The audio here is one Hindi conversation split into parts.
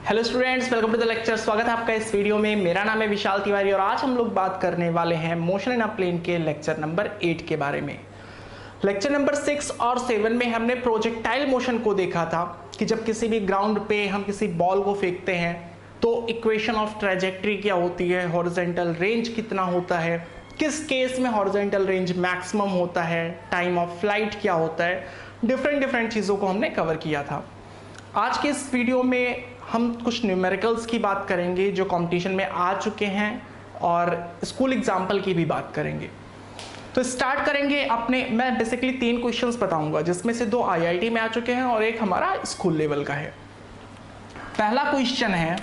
Hello students, welcome to the lecture. स्वागत है आपका इस वीडियो में। मेरा नाम है विशाल तिवारी और आज हम लोग बात करने वाले हैं मोशन इन अ प्लेन के लेक्चर नंबर 8 के बारे में। लेक्चर नंबर 6 और 7 में हमने प्रोजेक्टाइल मोशन को देखा था कि जब किसी भी ग्राउंड पे हम किसी बॉल को फेंकते हैं तो इक्वेशन ऑफ ट्रेजेक्ट्री क्या होती है, हॉरिजॉन्टल रेंज कितना होता है, किस केस में हॉरिजॉन्टल रेंज मैक्सिमम होता है, टाइम ऑफ फ्लाइट क्या होता है, डिफरेंट चीज़ों को हमने कवर किया था। आज के इस वीडियो में हम कुछ न्यूमेरिकल्स की बात करेंगे जो कंपटीशन में आ चुके हैं और स्कूल एग्जाम्पल की भी बात करेंगे। तो स्टार्ट करेंगे अपने, मैं बेसिकली 3 क्वेश्चंस बताऊंगा जिसमें से 2 आईआईटी में आ चुके हैं और एक हमारा स्कूल लेवल का है। पहला क्वेश्चन है,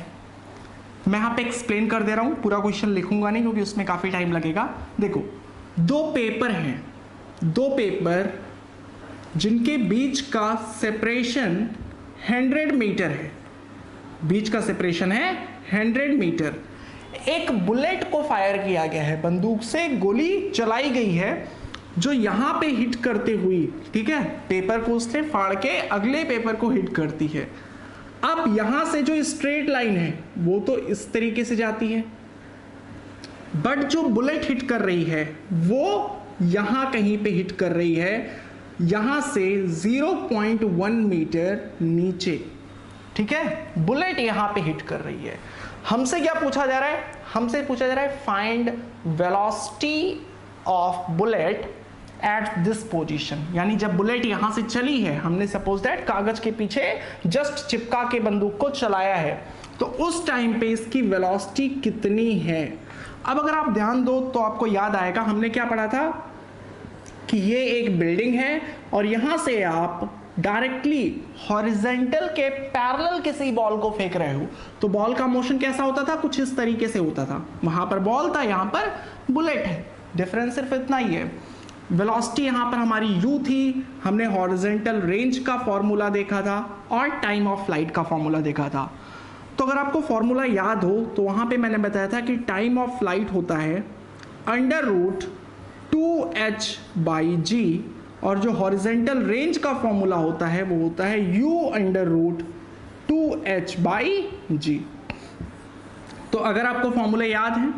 मैं यहाँ पे एक्सप्लेन कर दे रहा हूँ, पूरा क्वेश्चन लिखूंगा नहीं क्योंकि उसमें काफ़ी टाइम लगेगा। देखो 2 पेपर हैं, 2 पेपर जिनके बीच का सेपरेशन 100 मीटर है, बीच का सेपरेशन है 100 मीटर। एक बुलेट को फायर किया गया है, बंदूक से गोली चलाई गई है जो यहां पे हिट करते हुई, ठीक है, पेपर को उसने फाड़ के अगले पेपर को हिट करती है। अब यहां से जो स्ट्रेट लाइन है वो तो इस तरीके से जाती है, बट जो बुलेट हिट कर रही है वो यहां कहीं पे हिट कर रही है, यहां से 0.1 मीटर नीचे, ठीक है। बुलेट यहां पे हिट कर रही है। हमसे क्या पूछा जा रहा है? हमसे पूछा जा रहा है find velocity of bullet at this position. यानी जब बुलेट यहां से चली है, हमने सपोज दैट कागज के पीछे जस्ट चिपका के बंदूक को चलाया है, तो उस टाइम पे इसकी वेलोसिटी कितनी है। अब अगर आप ध्यान दो तो आपको याद आएगा, हमने क्या पढ़ा था कि ये एक बिल्डिंग है और यहां से आप डायरेक्टली हॉरिजॉन्टल के पैरेलल किसी बॉल को फेंक रहे हो तो बॉल का मोशन कैसा होता था? कुछ इस तरीके से होता था। वहां पर बॉल था, यहां पर बुलेट है, डिफरेंस सिर्फ इतना ही है। वेलोसिटी यहां पर हमारी u थी, हमने हॉरिजॉन्टल रेंज का फॉर्मूला देखा था और टाइम ऑफ फ्लाइट का फॉर्मूला देखा था। तो अगर आपको फॉर्मूला याद हो तो वहां पर मैंने बताया था कि टाइम ऑफ फ्लाइट होता है √2h/g और जो हॉरिजॉन्टल रेंज का फॉर्मूला होता है वो होता है u√2h/g। तो अगर आपको फॉर्मूला याद है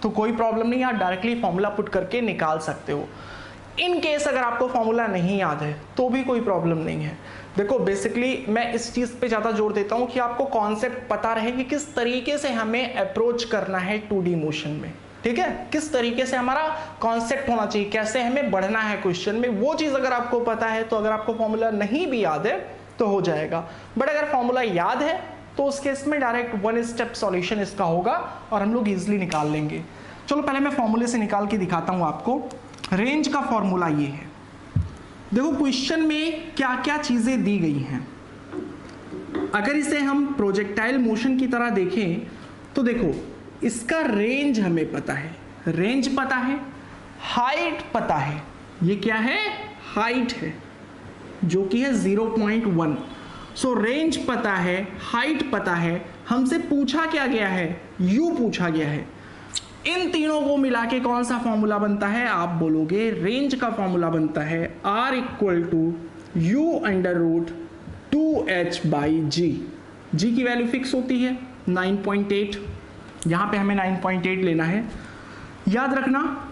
तो कोई प्रॉब्लम नहीं, आप डायरेक्टली फॉर्मूला पुट करके निकाल सकते हो। इन केस अगर आपको फॉर्मूला नहीं याद है तो भी कोई प्रॉब्लम नहीं है। देखो बेसिकली मैं इस चीज पे ज्यादा जोर देता हूं कि आपको कॉन्सेप्ट पता रहे कि किस तरीके से हमें अप्रोच करना है 2D मोशन में, ठीक है, किस तरीके से हमारा कॉन्सेप्ट होना चाहिए, कैसे हमें बढ़ना है क्वेश्चन में। वो चीज अगर आपको पता है तो अगर आपको फॉर्मूला नहीं भी याद है तो हो जाएगा, बट अगर फॉर्मूला याद है तो उस केस में डायरेक्ट 1 स्टेप सॉल्यूशन इसका होगा और हम लोग इजिली निकाल लेंगे। चलो पहले मैं फॉर्मूले से निकाल के दिखाता हूं आपको। रेंज का फॉर्मूला ये है। देखो क्वेश्चन में क्या क्या चीजें दी गई हैं। अगर इसे हम प्रोजेक्टाइल मोशन की तरह देखें तो देखो इसका रेंज हमें पता है, रेंज पता है, हाइट पता है, ये क्या है? हाइट है जो कि है 0.1। सो रेंज पता है, हाइट पता है, हमसे पूछा क्या गया है? u पूछा गया है। इन तीनों को मिला के कौन सा फॉर्मूला बनता है? आप बोलोगे रेंज का फॉर्मूला बनता है r = u√2h/g। g की वैल्यू फिक्स होती है 9.8, यहां पे हमें 9.8 लेना है। याद रखना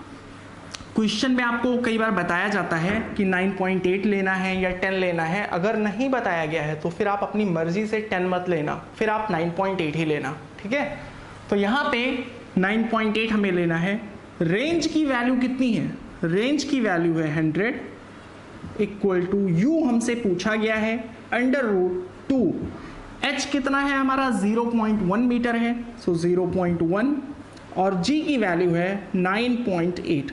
क्वेश्चन में आपको कई बार बताया जाता है कि 9.8 लेना है या 10 लेना है। अगर नहीं बताया गया है तो फिर आप अपनी मर्जी से 10 मत लेना, फिर आप 9.8 ही लेना, ठीक है। तो यहां पे 9.8 हमें लेना है। रेंज की वैल्यू कितनी है? रेंज की वैल्यू है 100 = u हमसे पूछा गया है √2। h कितना है हमारा? 0.1 मीटर है, सो 0.1 और g की वैल्यू है 9.8।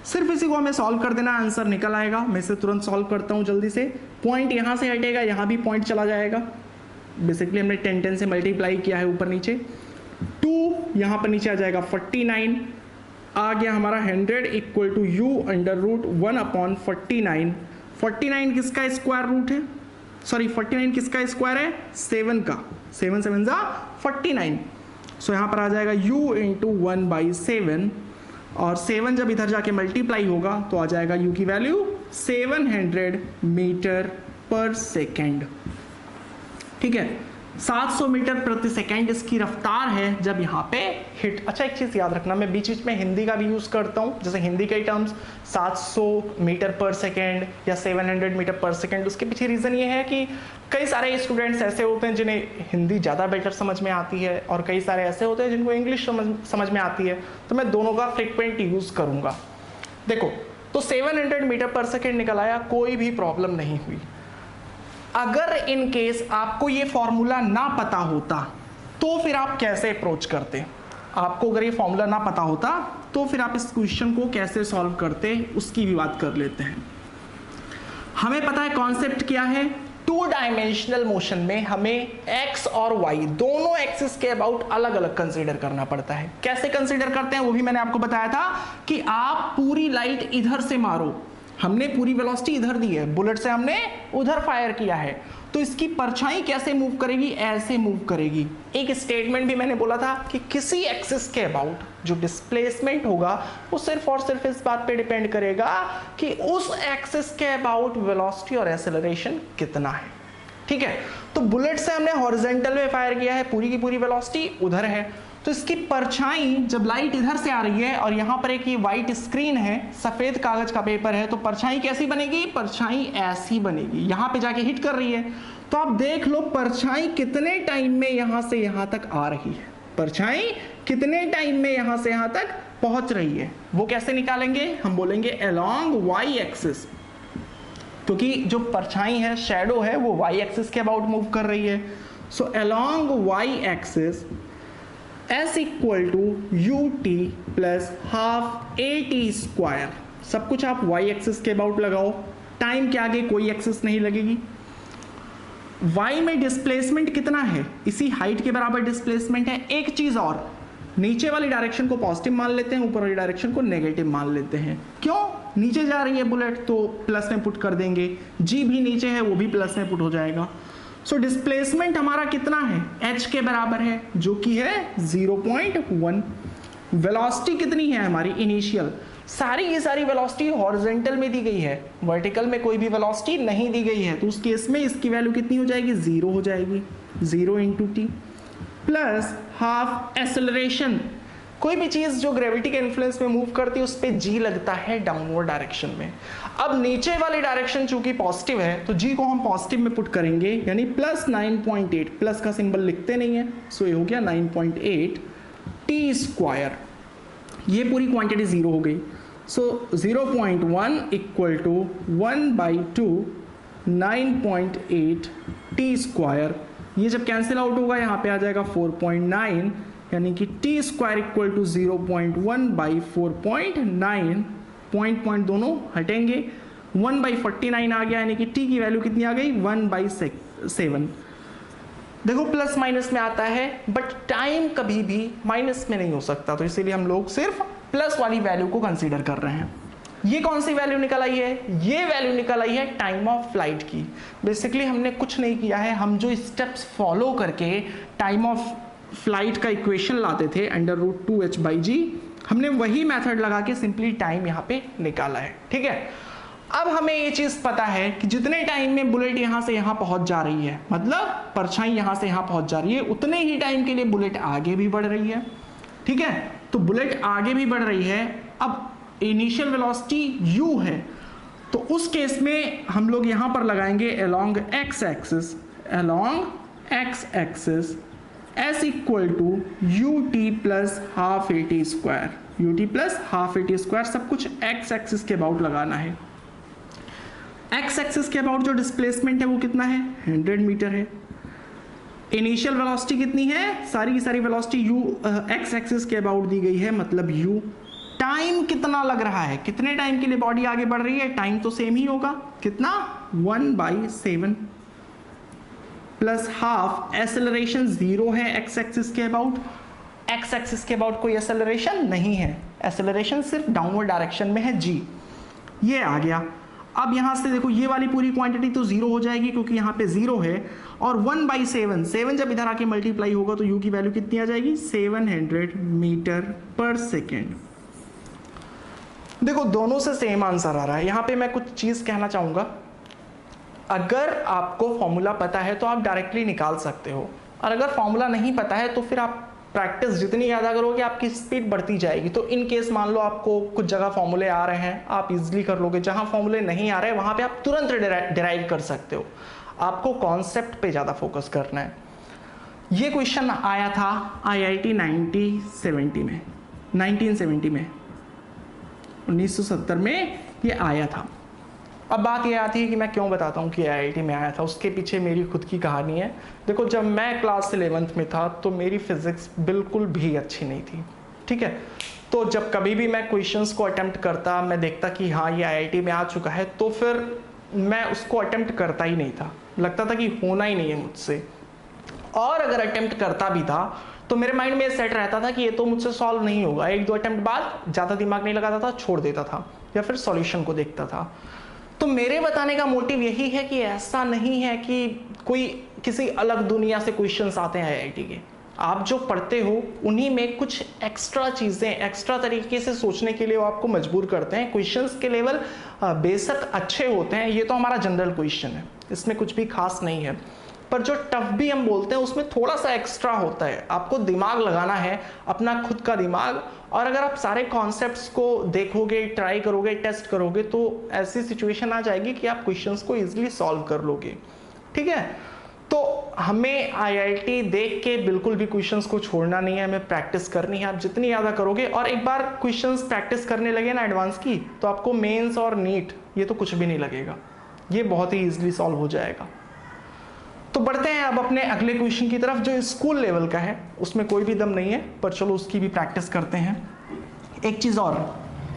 सिर्फ इसी को हमें सॉल्व कर देना, आंसर निकल आएगा। मैं इसे तुरंत सॉल्व करता हूं जल्दी से। पॉइंट यहां से हटेगा, यहां भी पॉइंट चला जाएगा। बेसिकली हमने 10 से मल्टीप्लाई किया है ऊपर नीचे। 2 यहां पर नीचे आ जाएगा 49, आ गया हमारा 100 = u√1/49। 49 किसका स्क्वायर रूट है? सॉरी 49 किसका स्क्वायर है? 7 का। 7 7 49। सो यहां पर आ जाएगा u × 1/7 और 7 जब इधर जाके मल्टीप्लाई होगा तो आ जाएगा u की वैल्यू 700 मीटर पर सेकेंड। ठीक है, 700 मीटर प्रति सेकेंड इसकी रफ्तार है जब यहाँ पे हिट। अच्छा, एक चीज़ याद रखना, मैं बीच बीच में हिंदी का भी यूज़ करता हूँ, जैसे हिंदी के टर्म्स 700 मीटर पर सेकेंड या 700 मीटर पर सेकेंड। उसके पीछे रीज़न ये है कि कई सारे स्टूडेंट्स ऐसे होते हैं जिन्हें हिंदी ज़्यादा बेटर समझ में आती है और कई सारे ऐसे होते हैं जिनको इंग्लिश समझ में आती है, तो मैं दोनों का फ्रिक्वेंट यूज़ करूँगा। देखो, तो 700 मीटर पर सेकेंड निकल आया, कोई भी प्रॉब्लम नहीं हुई। अगर इन केस आपको ये फॉर्मूला ना पता होता तो फिर आप कैसे अप्रोच करते? आपको अगर ये फॉर्मूला ना पता होता तो फिर आप इस क्वेश्चन को कैसे सॉल्व करते, उसकी भी बात कर लेते हैं। हमें पता है कॉन्सेप्ट क्या है। 2 डायमेंशनल मोशन में हमें x और y दोनों एक्सिस के अबाउट अलग अलग कंसीडर करना पड़ता है। कैसे कंसीडर करते हैं वो भी मैंने आपको बताया था कि आप पूरी लाइट इधर से मारो, हमने पूरी वेलोसिटी इधर दी है, बुलेट से हमने उधर फायर किया है, तो इसकी परछाई कैसे मूव करेगी? ऐसे मूव करेगी। एक स्टेटमेंट भी मैंने बोला था कि किसी एक्सिस के अबाउट जो डिस्प्लेसमेंट होगा वो सिर्फ और सिर्फ इस बात पे डिपेंड करेगा कि उस एक्सिस के अबाउट वेलोसिटी और एक्सेलरेशन कितना है। ठीक है, तो बुलेट से हमने हॉरिजॉन्टल में फायर किया है, पूरी की पूरी वेलोसिटी उधर है, तो इसकी परछाई जब लाइट इधर से आ रही है और यहाँ पर एक ये वाइट स्क्रीन है, सफेद कागज का पेपर है, तो परछाई कैसी बनेगी? परछाई ऐसी बनेगी, यहाँ पे जाके हिट कर रही है। तो आप देख लो परछाई कितने टाइम में यहाँ से यहाँ तक आ रही है, परछाई कितने टाइम में यहाँ से यहाँ तक पहुंच रही है। वो कैसे निकालेंगे? हम बोलेंगे अलोंग वाई एक्सिस, क्योंकि जो परछाई है, शेडो है, वो वाई एक्सिस के अबाउट मूव कर रही है। So along Y axis S equal to ut plus half AT square. सब कुछ आप y एक्सिस के अबाउट लगाओ, टाइम के आगे कोई एक्सिस नहीं लगेगी। y में डिस्प्लेसमेंट कितना है? इसी हाइट के बराबर डिस्प्लेसमेंट है। एक चीज और, नीचे वाली डायरेक्शन को पॉजिटिव मान लेते हैं, ऊपर वाली डायरेक्शन को नेगेटिव मान लेते हैं। क्यों? नीचे जा रही है बुलेट तो प्लस में पुट कर देंगे, g भी नीचे है वो भी प्लस में पुट हो जाएगा। सो डिस्प्लेसमेंट हमारा कितना है? h के बराबर है, जो कि है 0.1। वेलोसिटी कितनी है हमारी इनिशियल? सारी की सारी वेलोसिटी हॉरिजॉन्टल में दी गई है, वर्टिकल में कोई भी वेलोसिटी नहीं दी गई है, तो उस केस में इसकी वैल्यू कितनी हो जाएगी? 0 हो जाएगी। 0 into T plus half acceleration. कोई भी चीज जो ग्रेविटी के इन्फ्लुएंस में मूव करती है उस पे जी लगता है डाउनवर्ड डायरेक्शन में। अब नीचे वाली डायरेक्शन चूंकि पॉजिटिव है तो जी को हम पॉजिटिव में पुट करेंगे, यानी प्लस 9.8, प्लस का सिंबल लिखते नहीं है, सो ये हो गया 9.8 टी स्क्वायर। ये पूरी क्वांटिटी 0 हो गई। सो 0.1 इक्वल टू 1/2 9.8 टी स्क्वायर। ये जब कैंसिल आउट होगा यहाँ पे आ जाएगा 4.9, यानी कि t square equal to 0.1 by 4.9, point दोनों हटेंगे, 1/49 आ गया, यानी कि टी की वैल्यू कितनी आ गई? 1/7। देखो प्लस माइनस में आता है, बट टाइम कभी भी माइनस में नहीं हो सकता, तो इसीलिए हम लोग सिर्फ प्लस वाली वैल्यू को कंसीडर कर रहे हैं। ये कौन सी वैल्यू निकल आई है? ये वैल्यू निकल आई है टाइम ऑफ फ्लाइट की। बेसिकली हमने कुछ नहीं किया है, हम जो स्टेप्स फॉलो करके टाइम ऑफ फ्लाइट का इक्वेशन लाते थे √2h/g, हमने वही मेथड लगा के सिंपली टाइम यहाँ पे निकाला है। ठीक है, अब हमें ये चीज पता है कि जितने टाइम में बुलेट यहाँ से यहाँ पहुंच जा रही है, मतलब परछाई यहाँ से यहाँ पहुंच जा रही है, उतने ही टाइम के लिए बुलेट आगे भी बढ़ रही है। ठीक है, तो बुलेट आगे भी बढ़ रही है। अब इनिशियल वेलोसिटी u है, तो उस केस में हम लोग यहाँ पर लगाएंगे along x axis, along x axis s equal to ut plus half AT square, ut plus half AT square. सब कुछ x एक्सिस के अबाउट लगाना है। x एक्सिस के अबाउट जो डिस्प्लेसमेंट है वो कितना है? 100 मीटर है। इनिशियल वेलोसिटी कितनी है? सारी की सारी वेलोसिटी u x एक्सिस के अबाउट दी गई है, मतलब u। टाइम कितना लग रहा है? कितने टाइम के लिए बॉडी आगे बढ़ रही है? टाइम तो सेम ही होगा, कितना? 1/7 प्लस हाफ। एक्सेलरेशन 0 है x एक्सिस के अबाउट, x एक्सिस के अबाउट कोई एक्सेलरेशन नहीं है, एक्सेलरेशन सिर्फ डाउनवर्ड डायरेक्शन में है g। ये आ गया। अब यहां से देखो ये वाली पूरी क्वांटिटी तो 0 हो जाएगी क्योंकि यहाँ पे 0 है, और 1/7, 7 जब इधर आके मल्टीप्लाई होगा तो u की वैल्यू कितनी आ जाएगी? 700 मीटर पर सेकेंड। देखो दोनों से सेम आंसर आ रहा है। यहाँ पे मैं कुछ चीज कहना चाहूंगा, अगर आपको फॉर्मूला पता है तो आप डायरेक्टली निकाल सकते हो, और अगर फॉर्मूला नहीं पता है तो फिर आप प्रैक्टिस जितनी ज़्यादा करोगे आपकी स्पीड बढ़ती जाएगी। तो इन केस मान लो आपको कुछ जगह फॉर्मूले आ रहे हैं, आप इजीली कर लोगे। जहां फॉर्मूले नहीं आ रहे वहां पे आप तुरंत डिराइव कर सकते हो। आपको कॉन्सेप्ट पे ज़्यादा फोकस करना है। ये क्वेश्चन आया था IIT 1970 में 1970 में ये आया था। अब बात ये आती है कि मैं क्यों बताता हूँ कि IIT में आया था, उसके पीछे मेरी खुद की कहानी है। देखो, जब मैं क्लास 11th में था तो मेरी फिजिक्स बिल्कुल भी अच्छी नहीं थी, ठीक है। तो जब कभी भी मैं क्वेश्चंस को अटेम्प्ट करता, मैं देखता कि हाँ ये IIT में आ चुका है, तो फिर मैं उसको अटेम्प्ट करता ही नहीं था। लगता था कि होना ही नहीं है मुझसे। और अगर अटेम्प्ट करता भी था तो मेरे माइंड में सेट रहता था कि ये तो मुझसे सॉल्व नहीं होगा। 1-2 अटेम्प्ट बाद ज़्यादा दिमाग नहीं लगाता था, छोड़ देता था या फिर सॉल्यूशन को देखता था। तो मेरे बताने का मोटिव यही है कि ऐसा नहीं है कि कोई किसी अलग दुनिया से क्वेश्चंस आते हैं IIT के। आप जो पढ़ते हो उन्हीं में कुछ एक्स्ट्रा चीज़ें, एक्स्ट्रा तरीके से सोचने के लिए वो आपको मजबूर करते हैं। क्वेश्चंस के लेवल बेशक अच्छे होते हैं, ये तो हमारा जनरल क्वेश्चन है, इसमें कुछ भी खास नहीं है। पर जो टफ भी हम बोलते हैं उसमें थोड़ा सा एक्स्ट्रा होता है। आपको दिमाग लगाना है, अपना खुद का दिमाग। और अगर आप सारे कॉन्सेप्ट्स को देखोगे, ट्राई करोगे, टेस्ट करोगे, तो ऐसी सिचुएशन आ जाएगी कि आप क्वेश्चंस को इजीली सॉल्व कर लोगे, ठीक है। तो हमें IIT देख के बिल्कुल भी क्वेश्चंस को छोड़ना नहीं है, हमें प्रैक्टिस करनी है। आप जितनी ज़्यादा करोगे, और एक बार क्वेश्चंस प्रैक्टिस करने लगे ना एडवांस की, तो आपको मेंस और नीट ये तो कुछ भी नहीं लगेगा, ये बहुत ही ईजिली सॉल्व हो जाएगा। तो बढ़ते हैं अब अपने अगले क्वेश्चन की तरफ, जो स्कूल लेवल का है। उसमें कोई भी दम नहीं है, पर चलो उसकी भी प्रैक्टिस करते हैं। एक चीज़ और,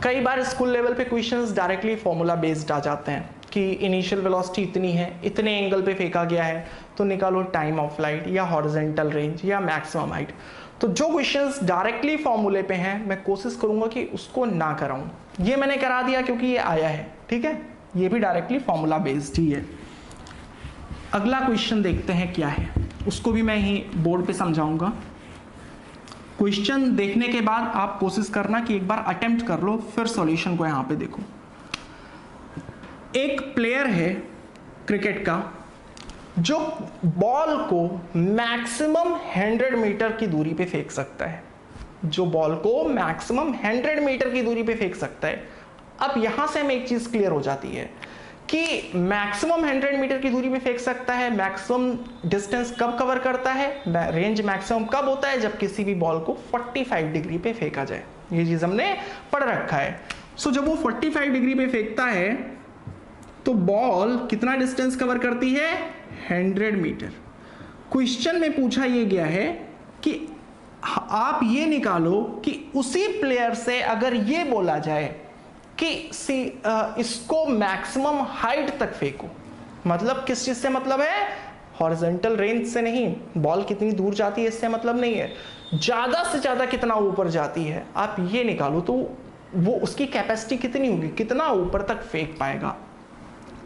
कई बार स्कूल लेवल पे क्वेश्चंस डायरेक्टली फॉर्मूला बेस्ड आ जाते हैं कि इनिशियल वेलोसिटी इतनी है, इतने एंगल पे फेंका गया है, तो निकालो टाइम ऑफ फ्लाइट या हॉरिजॉन्टल रेंज या मैक्सिमम हाइट। तो जो क्वेश्चंस डायरेक्टली फॉर्मूले पे हैं, मैं कोशिश करूंगा कि उसको ना कराऊं। ये मैंने करा दिया क्योंकि ये आया है, ठीक है। ये भी डायरेक्टली फॉर्मूला बेस्ड ही है। अगला क्वेश्चन देखते हैं क्या है, उसको भी मैं ही बोर्ड पे समझाऊंगा। क्वेश्चन देखने के बाद आप कोशिश करना कि एक बार अटेम्प्ट कर लो, फिर सॉल्यूशन को यहां पे देखो। एक प्लेयर है क्रिकेट का जो बॉल को मैक्सिमम 100 मीटर की दूरी पे फेंक सकता है, जो बॉल को मैक्सिमम 100 मीटर की दूरी पे फेंक सकता है। अब यहां से हमें एक चीज क्लियर हो जाती है कि मैक्सिमम 100 मीटर की दूरी पे फेंक सकता है। मैक्सिमम डिस्टेंस कब कवर करता है, रेंज मैक्सिमम कब होता है, जब किसी भी बॉल को 45 डिग्री पे फेंका जाए। ये चीज हमने पढ़ रखा है। सो जब वो 45 डिग्री पे फेंकता है तो बॉल कितना डिस्टेंस कवर करती है, 100 मीटर। क्वेश्चन में पूछा ये गया है कि आप ये निकालो कि उसी प्लेयर से अगर ये बोला जाए कि इसको मैक्सिमम हाइट तक फेंको, मतलब किस चीज से मतलब है, हॉरिजॉन्टल रेंज से नहीं, बॉल कितनी दूर जाती है इससे मतलब नहीं है, ज्यादा से ज्यादा कितना ऊपर जाती है आप ये निकालो, तो वो उसकी कैपेसिटी कितनी होगी, कितना ऊपर तक फेंक पाएगा।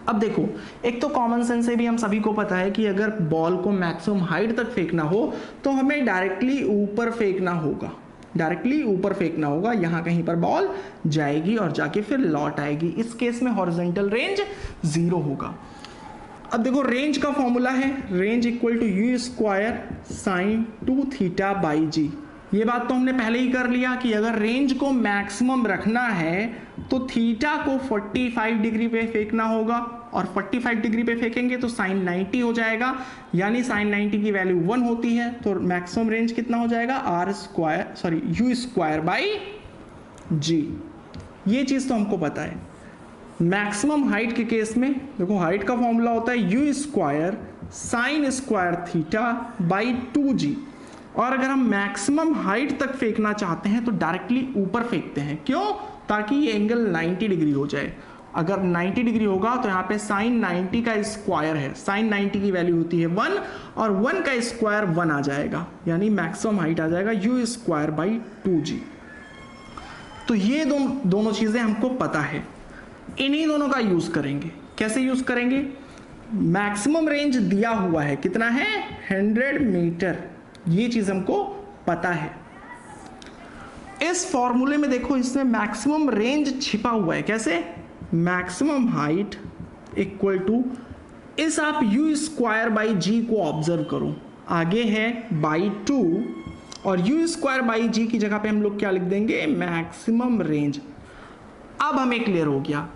अब देखो, एक तो कॉमन सेंस से भी हम सभी को पता है कि अगर बॉल को मैक्सिमम हाइट तक फेंकना हो तो हमें डायरेक्टली ऊपर फेंकना होगा, डायरेक्टली ऊपर फेंकना होगा। यहां कहीं पर बॉल जाएगी और जाके फिर लौट आएगी। इस केस में हॉरिजॉन्टल रेंज 0 होगा। अब देखो, रेंज का फॉर्मूला है range equal to u square sine 2 theta by g. ये बात तो हमने पहले ही कर लिया कि अगर रेंज को मैक्सिमम रखना है तो थीटा को 45 डिग्री पे फेंकना होगा, और 45 डिग्री पे फेंकेंगे तो साइन 90 हो जाएगा, यानी साइन 90 की वैल्यू 1 होती है, तो मैक्सिमम रेंज कितना हो जाएगा, यू स्क्वायर बाई जी। ये चीज तो हमको पता है। मैक्सिमम हाइट के केस में देखो, हाइट का फॉर्मूला होता है you square sine square theta by 2g। और अगर हम मैक्सिमम हाइट तक फेंकना चाहते हैं तो डायरेक्टली ऊपर फेंकते हैं। क्यों? ताकि ये एंगल 90 डिग्री हो जाए। अगर 90 डिग्री होगा तो यहाँ पे साइन 90 का स्क्वायर है, साइन 90 की वैल्यू होती है 1, और 1 का स्क्वायर 1 आ जाएगा, यानी मैक्सिमम हाइट आ जाएगा यू स्क्वायर बाई 2g। तो ये दोनों चीजें हमको पता है, इन्हीं दोनों का यूज करेंगे। कैसे यूज करेंगे? मैक्सिमम रेंज दिया हुआ है, कितना है, 100 मीटर, ये चीज हमको पता है। इस फॉर्मूले में देखो, इसमें मैक्सिमम रेंज छिपा हुआ है। कैसे? मैक्सिमम हाइट इक्वल टू इस, आप यू स्क्वायर बाई जी को ऑब्जर्व करो। आगे है बाई 2 और यू स्क्वायर बाई जी की जगह पे हम लोग क्या लिख देंगे, मैक्सिमम रेंज। अब हमें क्लियर हो गया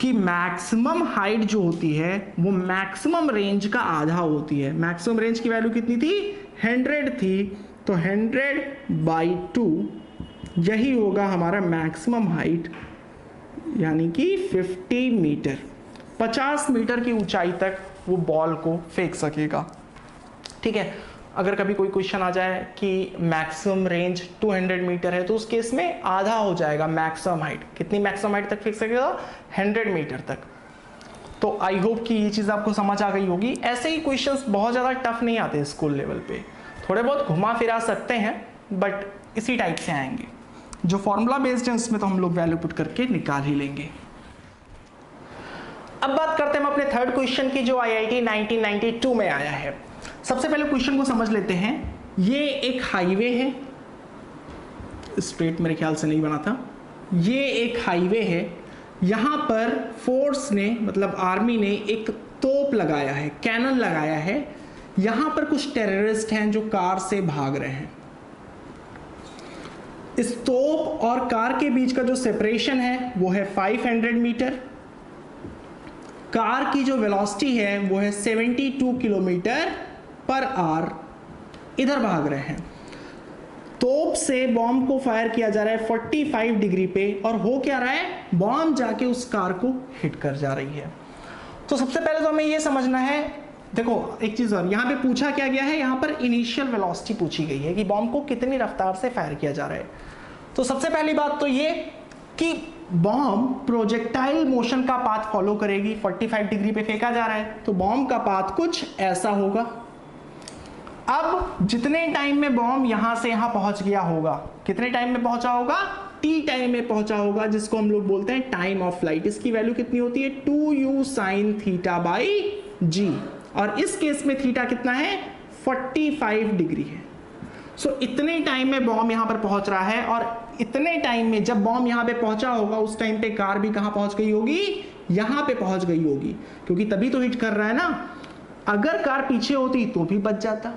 कि मैक्सिमम हाइट जो होती है वो मैक्सिमम रेंज का आधा होती है। मैक्सिमम रेंज की वैल्यू कितनी थी, 100 थी, तो 100/2 यही होगा हमारा मैक्सिमम हाइट, यानी कि 50 मीटर, 50 मीटर की ऊंचाई तक वो बॉल को फेंक सकेगा। ठीक है, अगर कभी कोई क्वेश्चन आ जाए कि मैक्सिमम रेंज 200 मीटर है तो उस केस में आधा हो जाएगा मैक्सिमम हाइट। कितनी मैक्सिमम हाइट तक फेंक सकेगा, 100 मीटर तक। तो आई होप कि ये चीज़ आपको समझ आ गई होगी। ऐसे ही क्वेश्चंस बहुत ज़्यादा टफ नहीं आते स्कूल लेवल पे, थोड़े बहुत घुमा फिरा सकते हैं बट इसी टाइप से आएंगे। जो फॉर्मूला बेस्ड है उसमें तो हम लोग वैल्यू पुट करके निकाल ही लेंगे। अब बात करते हैं हम अपने थर्ड क्वेश्चन की, जो IIT 1992 में आया है। सबसे पहले क्वेश्चन को समझ लेते हैं। ये एक हाईवे है, स्ट्रेट मेरे ख्याल से नहीं बना था, ये एक हाईवे है। यहां पर फोर्स ने, मतलब आर्मी ने एक तोप लगाया है, कैनन लगाया है। यहां पर कुछ टेररिस्ट हैं जो कार से भाग रहे हैं। इस तोप और कार के बीच का जो सेपरेशन है वो है 500 मीटर। कार की जो वेलोसिटी है वो है 72 किलोमीटर पर आवर। इधर भाग रहे हैं, तोप से बॉम्ब को फायर किया जा रहा है 45 डिग्री पे, और हो क्या रहा है, बॉम्ब जाके उस कार को हिट कर जा रही है। तो सबसे पहले तो हमें ये समझना है, देखो एक चीज और, यहाँ पे पूछा क्या गया है, यहाँ पर इनिशियल वेलोसिटी पूछी गई है कि बॉम्ब को कितनी रफ्तार से फायर किया जा रहा है। तो सबसे पहली बात तो ये कि बॉम्ब प्रोजेक्टाइल मोशन का पाथ फॉलो करेगी। 45 डिग्री पे फेंका जा रहा है तो बॉम्ब का पाथ कुछ ऐसा होगा। अब जितने टाइम में बॉम्ब यहां से यहां पहुंच गया होगा, कितने टाइम में पहुंचा होगा, टी टाइम में पहुंचा होगा, जिसको हम लोग बोलते हैं टाइम ऑफ फ्लाइट। इसकी वैल्यू कितनी होती है, 2u sin θ/g, और इस केस में थीटा कितना है, 45 डिग्री है। सो इतने टाइम में बॉम्ब यहां पर पहुंच रहा है, और इतने टाइम में जब बॉम्ब यहां पे पहुंचा होगा उस टाइम पे कार भी कहां पहुंच गई होगी, यहां पे पहुंच गई होगी, क्योंकि तभी तो हिट कर रहा है ना। अगर कार पीछे होती तो भी बच जाता,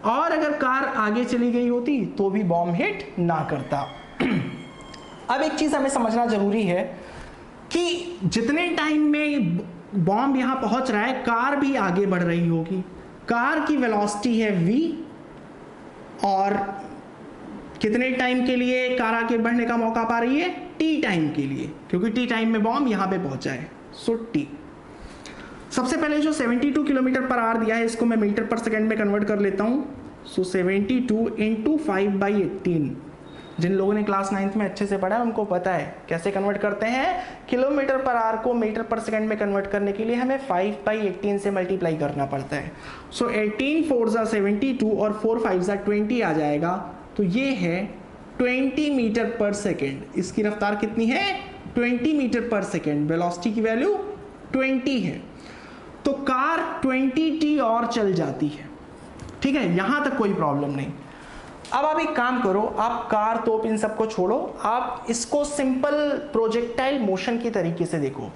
और अगर कार आगे चली गई होती तो भी बॉम्ब हिट ना करता। अब एक चीज हमें समझना जरूरी है कि जितने टाइम में बॉम्ब यहां पहुंच रहा है कार भी आगे बढ़ रही होगी। कार की वेलोसिटी है v, और कितने टाइम के लिए कार आगे बढ़ने का मौका पा रही है, t टाइम के लिए, क्योंकि t टाइम में बॉम्ब यहां पे पहुंचा है। सो t, सबसे पहले जो 72 किलोमीटर पर आवर दिया है इसको मैं मीटर पर सेकंड में कन्वर्ट कर लेता हूं। सो 72 इंटू 5/18, जिन लोगों ने क्लास 9th में अच्छे से पढ़ा है उनको पता है कैसे कन्वर्ट करते हैं। किलोमीटर पर आवर को मीटर पर सेकंड में कन्वर्ट करने के लिए हमें 5/18 से मल्टीप्लाई करना पड़ता है। सो 18 4 72 और 4 5 20 आ जाएगा, तो ये है 20 मीटर पर सेकेंड। इसकी रफ्तार कितनी है, 20 मीटर पर सेकेंड। वेलोसिटी की वैल्यू 20 है, तो कार 20t और चल जाती है। ठीक है, यहां तक कोई प्रॉब्लम नहीं। अब आप एक काम करो, आप कार तोप इन सबको छोड़ो, आप इसको सिंपल प्रोजेक्टाइल मोशन की तरीके से देखो।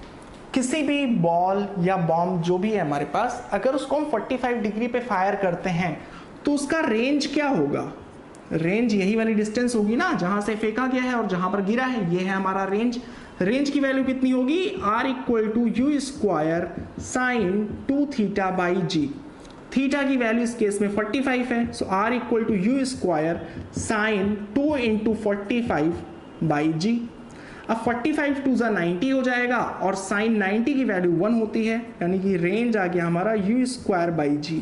किसी भी बॉल या बॉम्ब जो भी है हमारे पास, अगर उसको हम 45 डिग्री पे फायर करते हैं तो उसका रेंज क्या होगा, रेंज यही वाली डिस्टेंस होगी ना जहां से फेंका गया है और जहां पर गिरा है, ये है हमारा रेंज। रेंज की वैल्यू कितनी होगी, r = u² sin 2θ/g। Theta की वैल्यू इस केस में 45 है, सो r = u² sin 2 × 45/g। अब 45 2 90 हो जाएगा, और sin 90 की वैल्यू 1 होती है, यानी कि रेंज आ गया हमारा u²/g।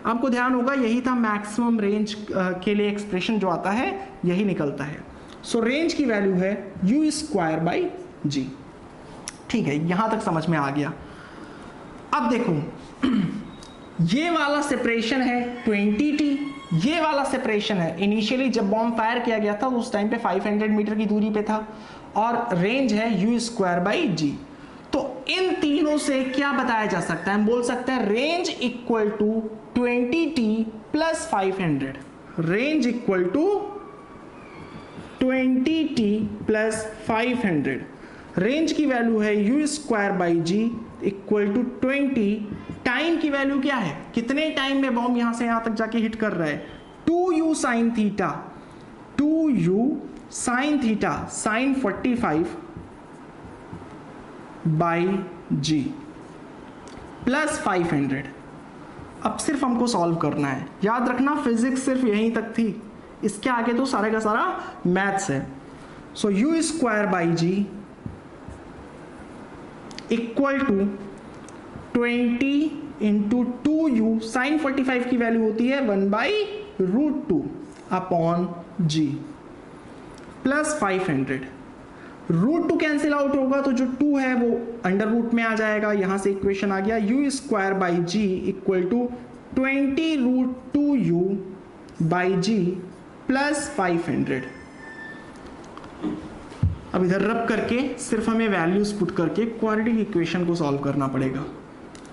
आपको ध्यान होगा यही था मैक्सिमम रेंज के लिए एक्सप्रेशन जो आता है यही निकलता है। सो रेंज की वैल्यू है u²/g। ठीक है, यहां तक समझ में आ गया। अब देखो ये वाला सेपरेशन है 20t, ये वाला सेपरेशन है इनिशियली जब बॉम्ब फायर किया गया था उस टाइम पे 500 मीटर की दूरी पे था, और रेंज है u²/g। तो इन तीनों से क्या बताया जा सकता है, हम बोल सकते हैं range = 20t + 500। Range = 20t + 500। Range की वैल्यू है u²/g, इक्वल टू 20, टाइम की वैल्यू क्या है, कितने टाइम में बॉम्ब यहां से यहां तक जाके हिट कर रहा है, 2u sine theta, 2u sine theta, sine 45 by g plus 500। अब सिर्फ हमको सॉल्व करना है, याद रखना फिजिक्स सिर्फ यहीं तक थी, इसके आगे तो सारे का सारा मैथ्स है। So u square by g equal to 20 into 2u, sine 45 की वैल्यू होती है 1/√2 upon g plus 500। √2 cancel out होगा तो जो 2 है वो अंडर रूट में आ जाएगा, यहां से इक्वेशन आ गया u square by g equal to 20√2u by g plus 500। अब इधर रब करके सिर्फ हमें वैल्यूज पुट करके क्वाड्रेटिक इक्वेशन को सॉल्व करना पड़ेगा।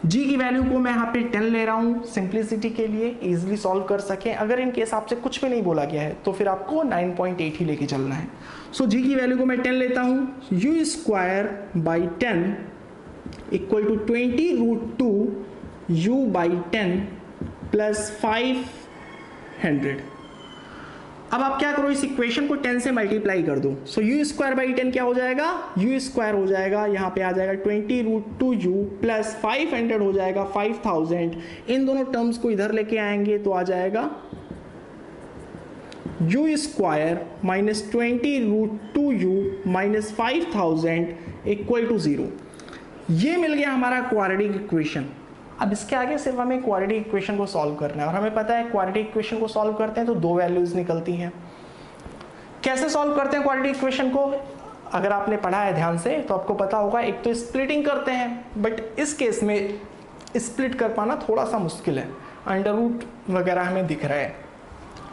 जी की वैल्यू को मैं यहाँ पे 10 ले रहा हूँ सिंप्लिसिटी के लिए, इजीली सॉल्व कर सके। अगर इन केस आपसे कुछ भी नहीं बोला गया है तो फिर आपको 9.8 ही लेके चलना है। सो जी की वैल्यू को मैं 10 लेता हूँ, u square by 10 equal to 20√2 u by 10 plus 500। अब आप क्या करो, इस इक्वेशन को 10 से मल्टीप्लाई कर दो। सो यू स्क्वायर बाई 10 क्या हो जाएगा, यू स्क्वायर हो जाएगा, यहाँ पे आ जाएगा 20√2u प्लस 500 हो जाएगा 5000। इन दोनों टर्म्स को इधर लेके आएंगे तो आ जाएगा u square minus 20√2u minus 5000 equal to 0। ये मिल गया हमारा क्वाड्रेटिक इक्वेशन। अब इसके आगे सिर्फ हमें क्वाड्रेटिक इक्वेशन को सॉल्व करना है, और हमें पता है क्वाड्रेटिक इक्वेशन को सॉल्व करते हैं तो दो वैल्यूज निकलती हैं। कैसे सॉल्व करते हैं क्वाड्रेटिक इक्वेशन को, अगर आपने पढ़ा है ध्यान से तो आपको पता होगा, एक तो स्प्लिटिंग करते हैं, बट इस केस में स्प्लिट कर पाना थोड़ा सा मुश्किल है, अंडर रूट वगैरह हमें दिख रहा है।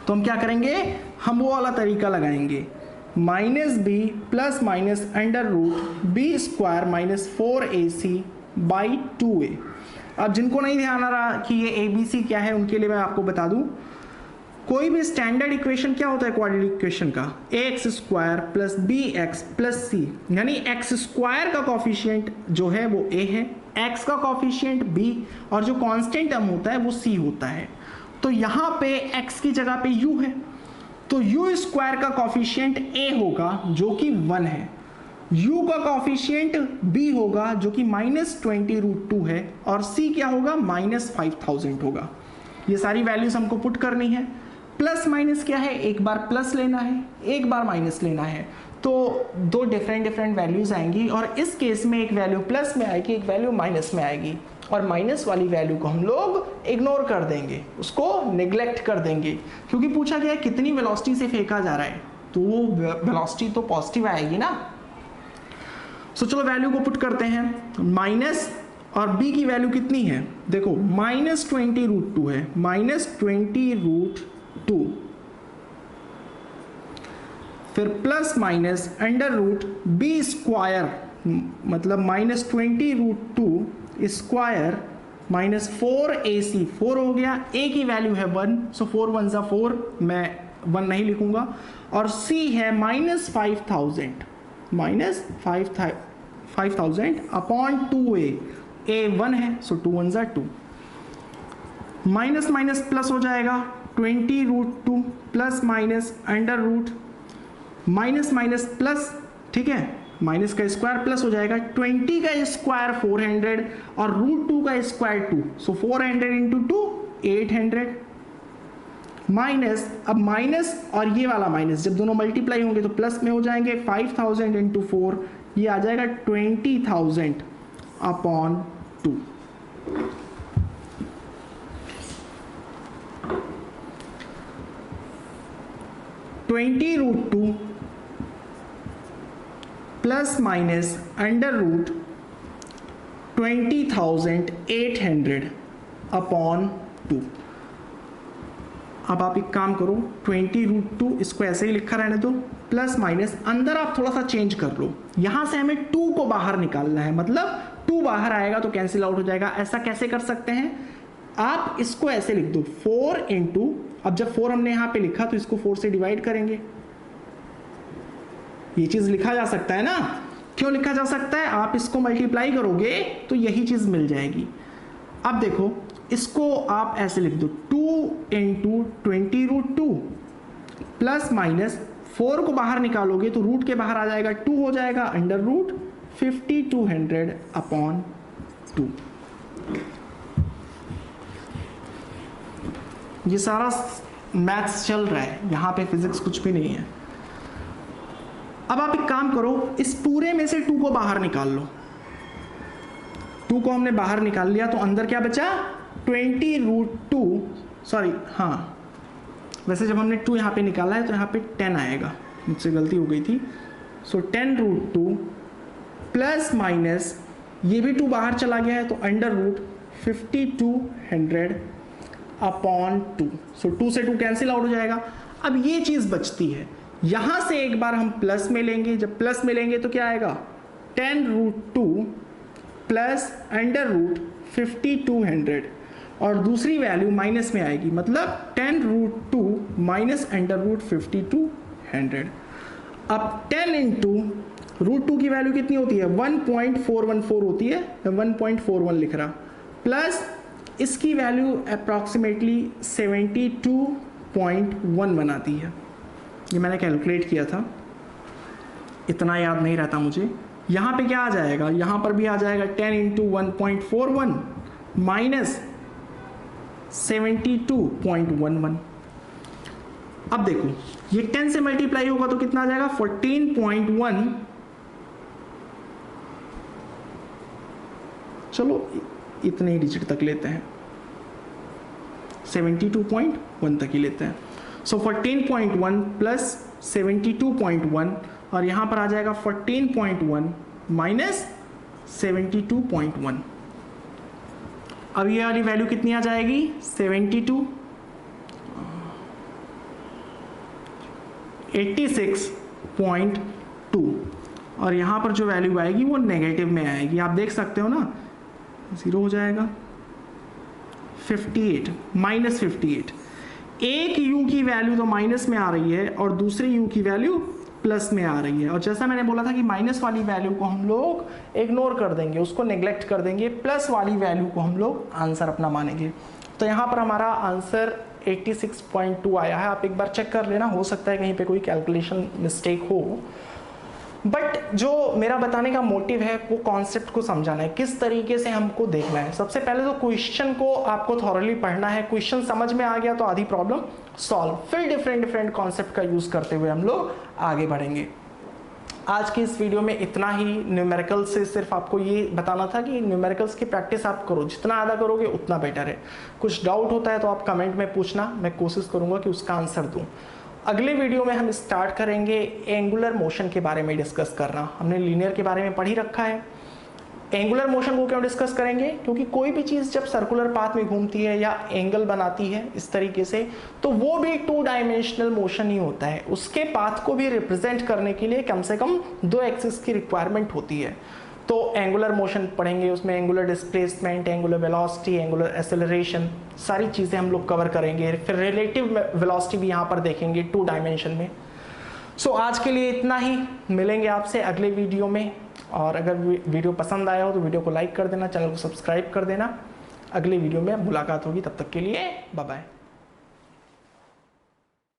तो हम क्या करेंगे, हम वो वाला तरीका लगाएंगे, minus b plus minus under root b square minus 4ac by 2a। अब जिनको नहीं ध्यान आ रहा कि ये ABC क्या है, उनके लिए मैं आपको बता दूं, कोई भी स्टैंडर्ड इक्वेशन क्या होता है क्वाड्रेटिक इक्वेशन का, ax square plus bx plus c, यानी x स्क्वायर का कॉफिशिएंट जो है वो a है, x का कॉफिशिएंट b, और जो कांस्टेंट टर्म होता है वो c होता है। तो यहाँ पे x की जगह पे u है, तो u स्क्वायर का कॉफिशिएंट a होगा जो कि 1 है, u का कॉफिशिएंट b होगा जो कि -20√2 है, और c क्या होगा, -5000 होगा। ये सारी वैल्यूज हमको पुट करनी है। प्लस माइनस क्या है, एक बार प्लस लेना है, एक बार माइनस लेना है, तो दो डिफरेंट वैल्यूज आएंगी, और इस केस में एक वैल्यू प्लस में आएगी, एक वैल्यू माइनस में आएगी, और माइनस वाली वैल्यू को हम लोग इग्नोर कर देंगे, उसको नेग्लेक्ट कर देंगे, क्योंकि पूछा गया है कितनी वेलोसिटी से फेंका जा रहा है, तो वो वेलोसिटी तो पॉजिटिव आएगी ना। सो चलो वैल्यू को पुट करते हैं, माइनस और b की वैल्यू कितनी है, देखो -20√2 है, -20√2, फिर plus minus under root b square, मतलब -20√2 स्क्वायर माइनस 4ac, 4 हो गया, a की वैल्यू है 1, सो 4 1 ज़ा 4, मैं 1 नहीं लिखूंगा, और c है -5000, -5000 अपॉन 2a, a 1 है, सो 2 1 ज़ा 2, माइनस माइनस प्लस हो जाएगा, 20√2 plus minus under root minus minus plus, ठीक है, माइनस का स्क्वायर प्लस हो जाएगा, 20 का स्क्वायर 400 और √2 का स्क्वायर 2, सो 400 इंटू 2 800, माइनस, अब माइनस और ये वाला माइनस जब दोनों मल्टीप्लाई होंगे तो प्लस में हो जाएंगे, 5000 इंटू 4, ये आ जाएगा 20,000 upon 2। (20√2) plus minus under root 20,800 upon 2। अब आप एक काम करो, 20√2 इसको ऐसे ही लिखा रहने दो, प्लस माइनस अंदर आप थोड़ा सा चेंज कर लो, यहां से हमें 2 को बाहर निकालना है, मतलब 2 बाहर आएगा तो कैंसिल आउट हो जाएगा। ऐसा कैसे कर सकते हैं, आप इसको ऐसे लिख दो 4 इंटू, अब जब 4 हमने यहां पे लिखा तो इसको 4 से डिवाइड करेंगे, ये चीज लिखा जा सकता है ना, क्यों लिखा जा सकता है, आप इसको मल्टीप्लाई करोगे तो यही चीज मिल जाएगी। अब देखो इसको आप ऐसे लिख दो 2 इंटू 20√2 प्लस माइनस 4 को बाहर निकालोगे तो रूट के बाहर आ जाएगा 2 हो जाएगा अंडर रूट 5200/2। ये सारा मैथ्स चल रहा है, यहां पे फिजिक्स कुछ भी नहीं है। अब आप एक काम करो, इस पूरे में से 2 को बाहर निकाल लो। 2 को हमने बाहर निकाल लिया तो अंदर क्या बचा 20√2, सॉरी हाँ वैसे जब हमने 2 यहाँ पे निकाला है तो यहाँ पे 10 आएगा, मुझसे गलती हो गई थी। सो 10√2 प्लस माइनस ये भी 2 बाहर चला गया है तो अंडर रूट 5200/2। सो 2 से 2 कैंसिल आउट हो जाएगा। अब ये चीज़ बचती है, यहाँ से एक बार हम प्लस में लेंगे, जब प्लस में लेंगे तो क्या आएगा 10√2 प्लस अंडर रूट 5200 और दूसरी वैल्यू माइनस में आएगी, मतलब 10√2 माइनस अंडर रूट 5200। अब 10 इंटू √2 की वैल्यू कितनी होती है 1.414 होती है, 1.41 लिख रहा, प्लस इसकी वैल्यू अप्रॉक्सीमेटली 72.1 बनाती है। ये मैंने कैलकुलेट किया था, इतना याद नहीं रहता मुझे। यहाँ पे क्या आ जाएगा, यहाँ पर भी आ जाएगा 10 इंटू 1.41 माइनस 72.11। अब देखो ये 10 से मल्टीप्लाई होगा तो कितना आ जाएगा 14.1। चलो इतने ही डिजिट तक लेते हैं, 72.1 तक ही लेते हैं। सो 14.1 प्लस 72.1 और यहां पर आ जाएगा 14.1 माइनस 72.1। अब ये वाली वैल्यू कितनी आ जाएगी 72, 86.2 और यहाँ पर जो वैल्यू आएगी वो नेगेटिव में आएगी, आप देख सकते हो ना, 0 हो जाएगा 58 माइनस 58। एक u की वैल्यू तो माइनस में आ रही है और दूसरी u की वैल्यू प्लस में आ रही है, और जैसा मैंने बोला था कि माइनस वाली वैल्यू को हम लोग इग्नोर कर देंगे, उसको नेग्लेक्ट कर देंगे, प्लस वाली वैल्यू को हम लोग आंसर अपना मानेंगे। तो यहाँ पर हमारा आंसर 86.2 आया है। आप एक बार चेक कर लेना, हो सकता है कहीं पे कोई कैलकुलेशन मिस्टेक हो, बट जो मेरा बताने का मोटिव है वो कॉन्सेप्ट को समझाना है, किस तरीके से हमको देखना है। सबसे पहले तो क्वेश्चन को आपको थॉरली पढ़ना है, क्वेश्चन समझ में आ गया तो आधी प्रॉब्लम सॉल्व, फिर डिफरेंट कॉन्सेप्ट का यूज करते हुए हम लोग आगे बढ़ेंगे। आज की इस वीडियो में इतना ही। न्यूमेरिकल से सिर्फ आपको ये बताना था कि न्यूमेरिकल्स की प्रैक्टिस आप करो, जितना ज़्यादा करोगे उतना बेटर है। कुछ डाउट होता है तो आप कमेंट में पूछना, मैं कोशिश करूंगा कि उसका आंसर दूं। अगले वीडियो में हम स्टार्ट करेंगे एंगुलर मोशन के बारे में डिस्कस करना। हमने लीनियर के बारे में पढ़ ही रखा है, एंगुलर मोशन को क्यों डिस्कस करेंगे, क्योंकि कोई भी चीज़ जब सर्कुलर पाथ में घूमती है या एंगल बनाती है इस तरीके से, तो वो भी 2 डायमेंशनल मोशन ही होता है। उसके पाथ को भी रिप्रेजेंट करने के लिए कम से कम 2 एक्सिस की रिक्वायरमेंट होती है। तो एंगुलर मोशन पढ़ेंगे, उसमें angular displacement, angular velocity, angular acceleration, सारी चीज़ें हम लोग कवर करेंगे। फिर रिलेटिव वेलोसिटी भी यहाँ पर देखेंगे 2 डायमेंशन में। सो आज के लिए इतना ही, मिलेंगे आपसे अगले वीडियो में। और अगर वीडियो पसंद आया हो तो वीडियो को लाइक कर देना, चैनल को सब्सक्राइब कर देना। अगले वीडियो में मुलाकात होगी, तब तक के लिए बाय बाय।